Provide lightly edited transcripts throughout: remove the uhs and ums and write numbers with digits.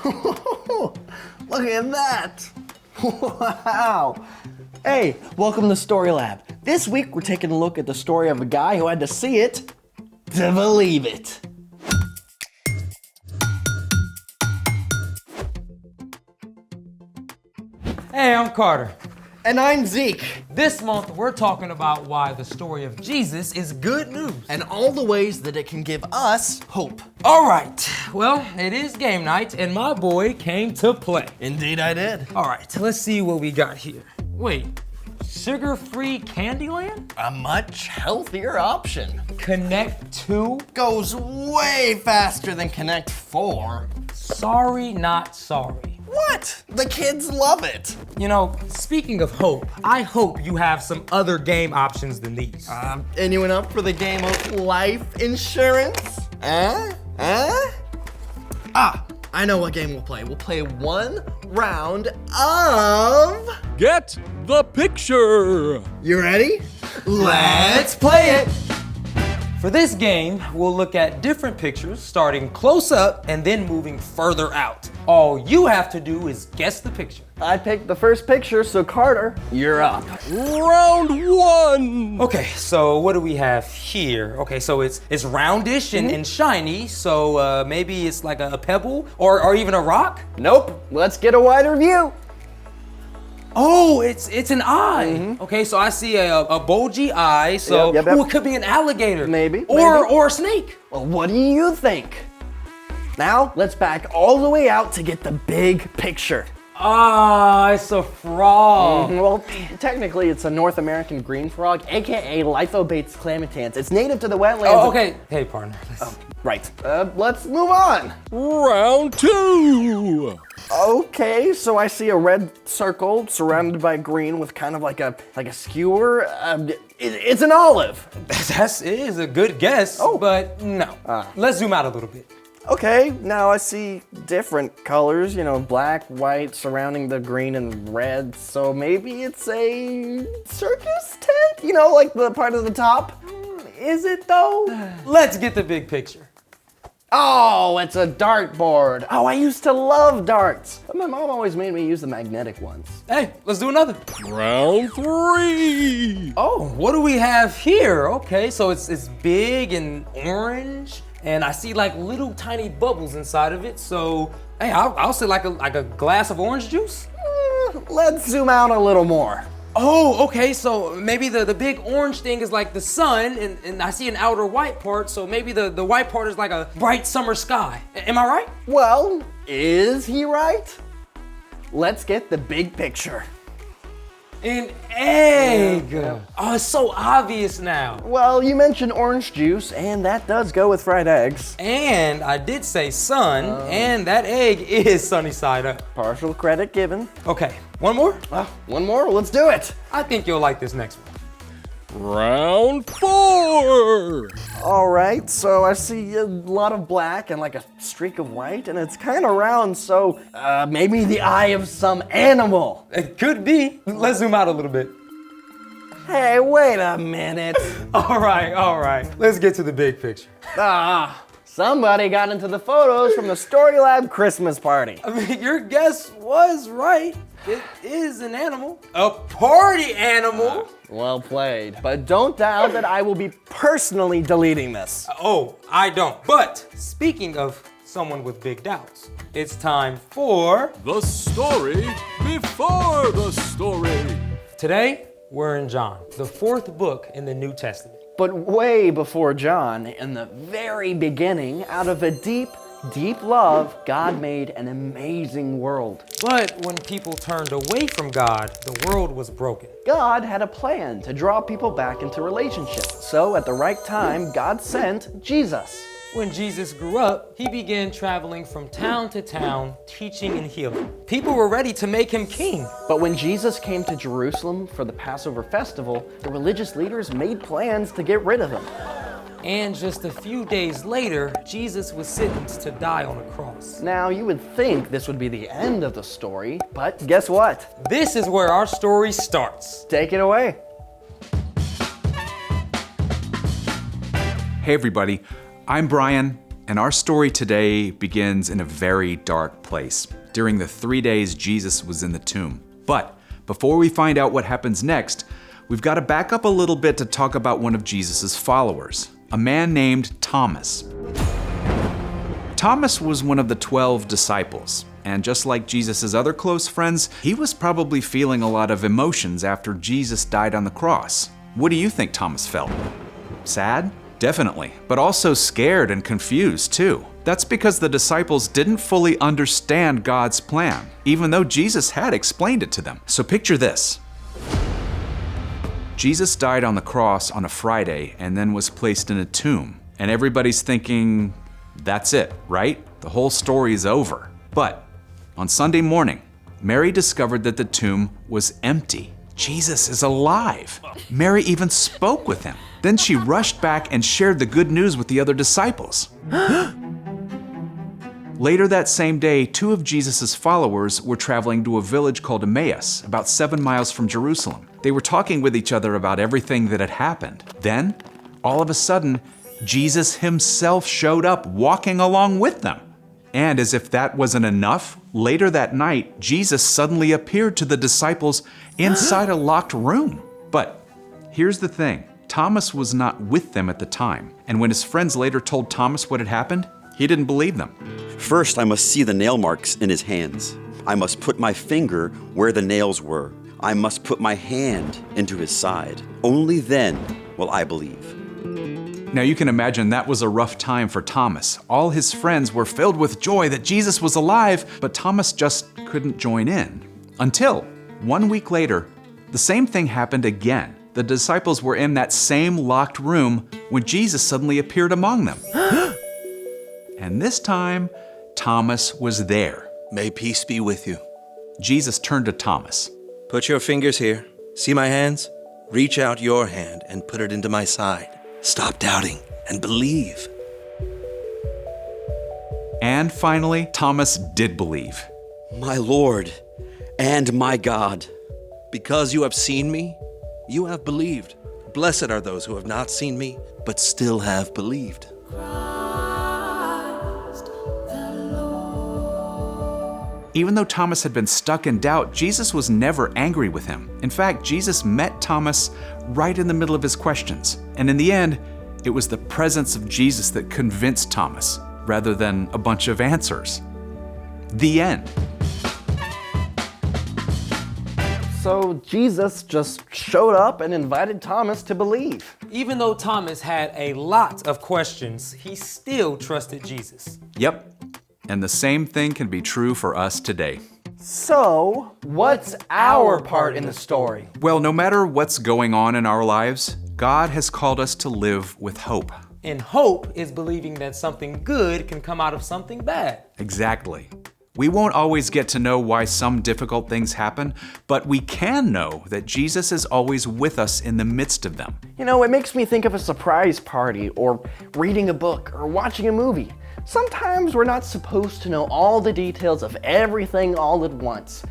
Look at that! Wow! Hey, welcome to Story Lab. This week we're taking a look at the story of a guy who had to see it to believe it. Hey, I'm Carter. And I'm Zeke. This month, we're talking about why the story of Jesus is good news. And all the ways that it can give us hope. All right, well, it is game night, and my boy came to play. Indeed I did. All right, let's see what we got here. Wait, sugar-free Candyland? A much healthier option. Connect 2? Goes way faster than Connect 4. Sorry, not sorry. What? The kids love it. You know, speaking of hope, I hope you have some other game options than these. Anyone up for the game of life insurance? I know what game we'll play. We'll play one round of... Get the picture! You ready? Let's play it! For this game, we'll look at different pictures, starting close up and then moving further out. All you have to do is guess the picture. I picked the first picture, so Carter, you're up. Round 1! Okay, so what do we have here? Okay, so it's roundish and shiny, so maybe it's like a pebble or even a rock? Nope, let's get a wider view. Oh, it's an eye. Okay, so I see a bulgy eye, so Yep. ooh, it could be an alligator. Maybe. Or a snake. Well, what do you think? Now, let's back all the way out to get the big picture. Ah, it's a frog. Well, technically, it's a North American green frog, aka Lithobates clemitans. It's native to the wetlands. Oh, okay. Hey, partner. Right. Let's move on. Round 2! Okay, so I see a red circle surrounded by green with kind of like a skewer. It's an olive. That is a good guess, but no. Let's zoom out a little bit. Okay, now I see different colors, black, white, surrounding the green and red. So maybe it's a circus tent? Like the part of the top? Is it though? Let's get the big picture. Oh, it's a dartboard. Oh, I used to love darts. But my mom always made me use the magnetic ones. Hey, let's do another. Round 3! Oh, what do we have here? Okay, so it's big and orange, and I see like little tiny bubbles inside of it. So, hey, I'll say like a glass of orange juice. Let's zoom out a little more. Oh, okay, so maybe the big orange thing is like the sun, and I see an outer white part, so maybe the white part is like a bright summer sky. Am I right? Well, is he right? Let's get the big picture. An egg! Oh, it's so obvious now. Well, you mentioned orange juice, and that does go with fried eggs. And I did say sun, and that egg is sunny side up. Partial credit given. Okay, one more? One more, let's do it. I think you'll like this next one. Round 4! All right, so I see a lot of black and like a streak of white, and it's kind of round, so maybe the eye of some animal. It could be. Let's zoom out a little bit. Hey, wait a minute. All right. Let's get to the big picture. Somebody got into the photos from the Story Lab Christmas party. I mean, your guess was right. It is an animal. A party animal. Well played. But don't doubt that I will be personally deleting this. Oh, I don't. But speaking of someone with big doubts, it's time for The story before the story. Today, we're in John, the 4th book in the New Testament. But way before John, in the very beginning, out of a deep, deep love, God made an amazing world. But when people turned away from God, the world was broken. God had a plan to draw people back into relationship. So at the right time, God sent Jesus. When Jesus grew up, he began traveling from town to town, teaching and healing. People were ready to make him king. But when Jesus came to Jerusalem for the Passover festival, the religious leaders made plans to get rid of him. And just a few days later, Jesus was sentenced to die on a cross. Now, you would think this would be the end of the story, but guess what? This is where our story starts. Take it away. Hey everybody, I'm Brian, And our story today begins in a very dark place, during the 3 days Jesus was in the tomb. But before we find out what happens next, we've got to back up a little bit to talk about one of Jesus' followers, a man named Thomas. Thomas was one of the 12 disciples, and just like Jesus' other close friends, he was probably feeling a lot of emotions after Jesus died on the cross. What do you think Thomas felt? Sad? Definitely, but also scared and confused too. That's because the disciples didn't fully understand God's plan, even though Jesus had explained it to them. So picture this. Jesus died on the cross on a Friday and then was placed in a tomb. And everybody's thinking, that's it, right? The whole story is over. But on Sunday morning, Mary discovered that the tomb was empty. Jesus is alive. Mary even spoke with him. Then she rushed back and shared the good news with the other disciples. Later that same day, 2 of Jesus' followers were traveling to a village called Emmaus, about 7 miles from Jerusalem. They were talking with each other about everything that had happened. Then, all of a sudden, Jesus himself showed up, walking along with them. And as if that wasn't enough, later that night, Jesus suddenly appeared to the disciples inside a locked room. But here's the thing. Thomas was not with them at the time, and when his friends later told Thomas what had happened, he didn't believe them. First, I must see the nail marks in his hands. I must put my finger where the nails were. I must put my hand into his side. Only then will I believe. Now you can imagine that was a rough time for Thomas. All his friends were filled with joy that Jesus was alive, but Thomas just couldn't join in. Until 1 week later, the same thing happened again. The disciples were in that same locked room when Jesus suddenly appeared among them. And this time, Thomas was there. May peace be with you. Jesus turned to Thomas. Put your fingers here. See my hands? Reach out your hand and put it into my side. Stop doubting and believe. And finally, Thomas did believe. My Lord and my God. Because you have seen me, you have believed. Blessed are those who have not seen me, but still have believed. Even though Thomas had been stuck in doubt, Jesus was never angry with him. In fact, Jesus met Thomas right in the middle of his questions. And in the end, it was the presence of Jesus that convinced Thomas, rather than a bunch of answers. The end. So Jesus just showed up and invited Thomas to believe. Even though Thomas had a lot of questions, he still trusted Jesus. Yep. And the same thing can be true for us today. So, what's our part in the story? Well, no matter what's going on in our lives, God has called us to live with hope. And hope is believing that something good can come out of something bad. Exactly. We won't always get to know why some difficult things happen, but we can know that Jesus is always with us in the midst of them. You know, it makes me think of a surprise party, or reading a book, or watching a movie. Sometimes we're not supposed to know all the details of everything all at once.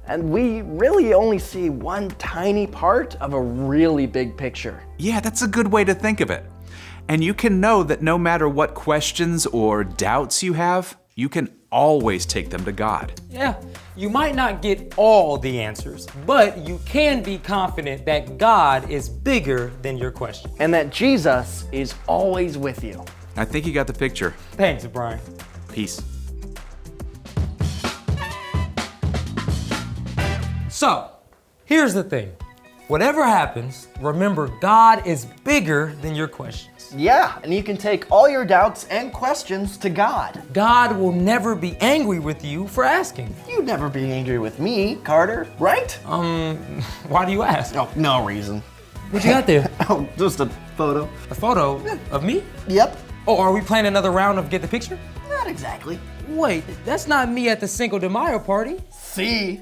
And we really only see one tiny part of a really big picture. Yeah, that's a good way to think of it. And you can know that no matter what questions or doubts you have, you can always take them to God. Yeah, you might not get all the answers, but you can be confident that God is bigger than your question. And that Jesus is always with you. I think you got the picture. Thanks, Brian. Peace. So, here's the thing. Whatever happens, remember God is bigger than your questions. Yeah, and you can take all your doubts and questions to God. God will never be angry with you for asking. You'd never be angry with me, Carter, right? Why do you ask? Oh, no reason. What you got there? Oh, just a photo. A photo of me? Yep. Oh, are we playing another round of Get the Picture? Not exactly. Wait, that's not me at the Cinco de Mayo party. See?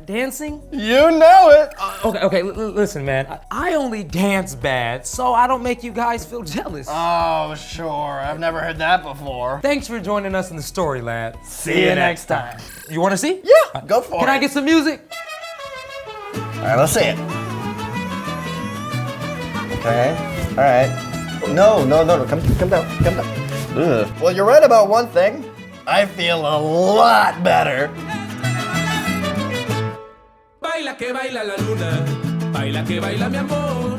Dancing? You know it. Okay, listen, man. I only dance bad, so I don't make you guys feel jealous. Oh, sure. I've never heard that before. Thanks for joining us in the story, lad. See you next time. You want to see? Yeah, go for it. Can I get some music? All right, let's see it. Okay. All right. No, come down. Ugh. Well, you're right about one thing. I feel a lot better. Baila que baila la luna, baila que baila mi amor.